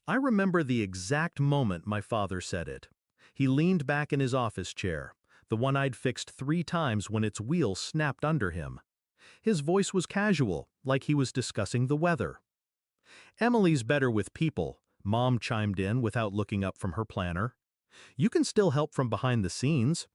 I remember the exact moment my father said it. He leaned back in his office chair, the one I'd fixed 3 times when its wheels snapped under him. His voice was casual, like he was discussing the weather. "Emily's better with people," Mom chimed in without looking up from her planner. "You can still help from behind the scenes."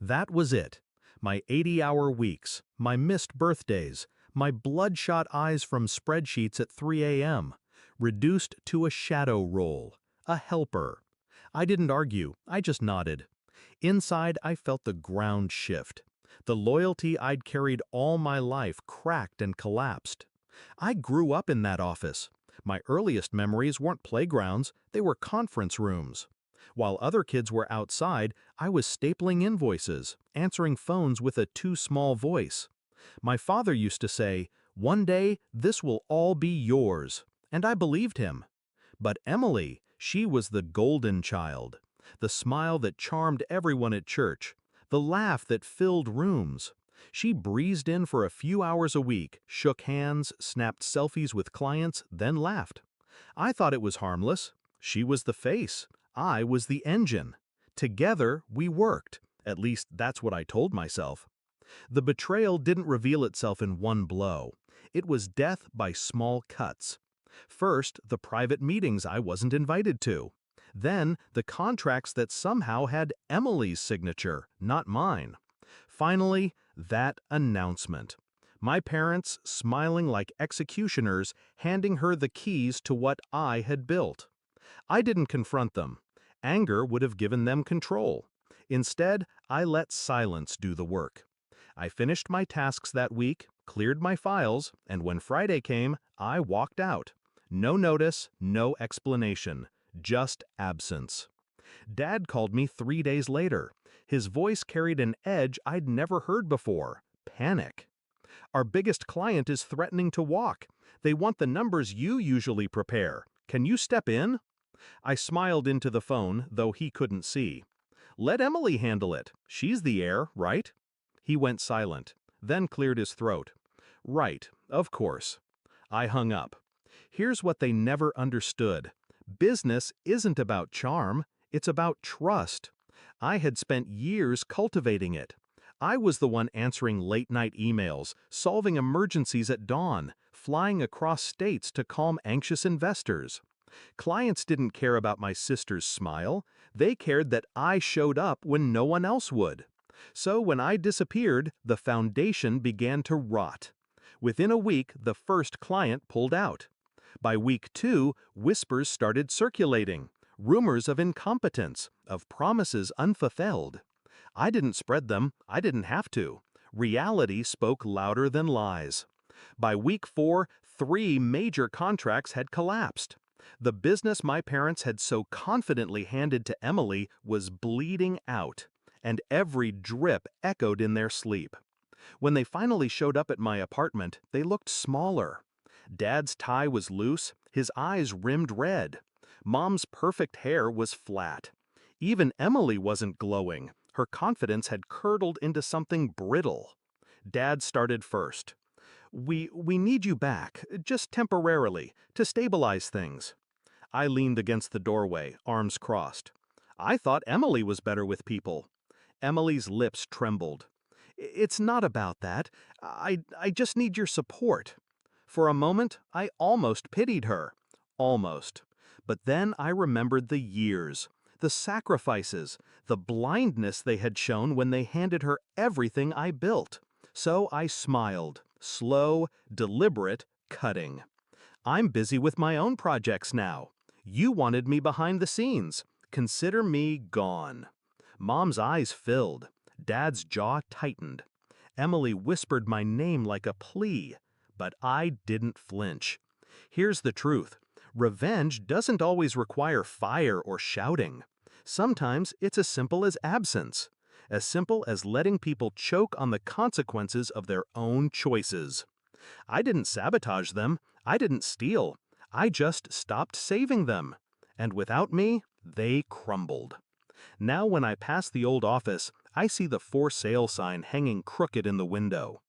That was it. My 80-hour weeks, my missed birthdays, my bloodshot eyes from spreadsheets at 3 a.m., reduced to a shadow role, a helper. I didn't argue, I just nodded. Inside, I felt the ground shift. The loyalty I'd carried all my life cracked and collapsed. I grew up in that office. My earliest memories weren't playgrounds, they were conference rooms. While other kids were outside, I was stapling invoices, answering phones with a too small voice. My father used to say, "One day, this will all be yours," and I believed him. But Emily, she was the golden child. The smile that charmed everyone at church, the laugh that filled rooms. She breezed in for a few hours a week, shook hands, snapped selfies with clients, then laughed. I thought it was harmless. She was the face. I was the engine. Together, we worked. At least that's what I told myself. The betrayal didn't reveal itself in one blow. It was death by small cuts. First, the private meetings I wasn't invited to. Then, the contracts that somehow had Emily's signature, not mine. Finally, that announcement. My parents, smiling like executioners, handing her the keys to what I had built. I didn't confront them. Anger would have given them control. Instead, I let silence do the work. I finished my tasks that week, cleared my files, and when Friday came, I walked out. No notice, no explanation, just absence. Dad called me 3 days later. His voice carried an edge I'd never heard before, panic. "Our biggest client is threatening to walk. They want the numbers you usually prepare. Can you step in?" I smiled into the phone, though he couldn't see. "Let Emily handle it. She's the heir, right?" He went silent, then cleared his throat. "Right, of course." I hung up. Here's what they never understood. Business isn't about charm, it's about trust. I had spent years cultivating it. I was the one answering late-night emails, solving emergencies at dawn, flying across states to calm anxious investors. Clients didn't care about my sister's smile. They cared that I showed up when no one else would. So when I disappeared, the foundation began to rot. Within a week, the first client pulled out. By week 2, whispers started circulating. Rumors of incompetence, of promises unfulfilled. I didn't spread them, I didn't have to. Reality spoke louder than lies. By week 4, 3 major contracts had collapsed. The business my parents had so confidently handed to Emily was bleeding out, and every drip echoed in their sleep. When they finally showed up at my apartment, they looked smaller. Dad's tie was loose, his eyes rimmed red. Mom's perfect hair was flat. Even Emily wasn't glowing. Her confidence had curdled into something brittle. Dad started first. We need you back, just temporarily, to stabilize things." I leaned against the doorway, arms crossed. "I thought Emily was better with people." Emily's lips trembled. "It's not about that. I just need your support." For a moment, I almost pitied her. Almost. But then I remembered the years, the sacrifices, the blindness they had shown when they handed her everything I built. So I smiled, slow, deliberate, cutting. "I'm busy with my own projects now. You wanted me behind the scenes. Consider me gone." Mom's eyes filled. Dad's jaw tightened. Emily whispered my name like a plea, but I didn't flinch. Here's the truth. Revenge doesn't always require fire or shouting. Sometimes it's as simple as absence, as simple as letting people choke on the consequences of their own choices. I didn't sabotage them, I didn't steal, I just stopped saving them. And without me, they crumbled. Now when I pass the old office, I see the for sale sign hanging crooked in the window.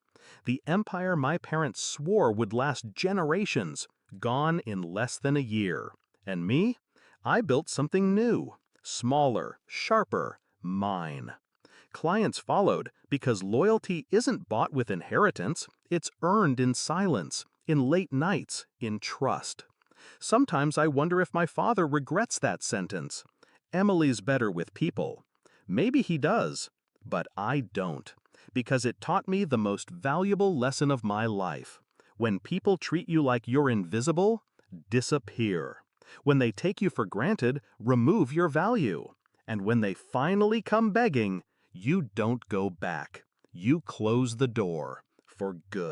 The empire my parents swore would last generations, gone in less than a year. And me? I built something new, smaller, sharper, mine. Clients followed because loyalty isn't bought with inheritance, it's earned in silence, in late nights, in trust. Sometimes I wonder if my father regrets that sentence. Emily's better with people. Maybe he does, but I don't, because it taught me the most valuable lesson of my life. When people treat you like you're invisible, disappear. When they take you for granted, remove your value. And when they finally come begging, you don't go back. You close the door for good.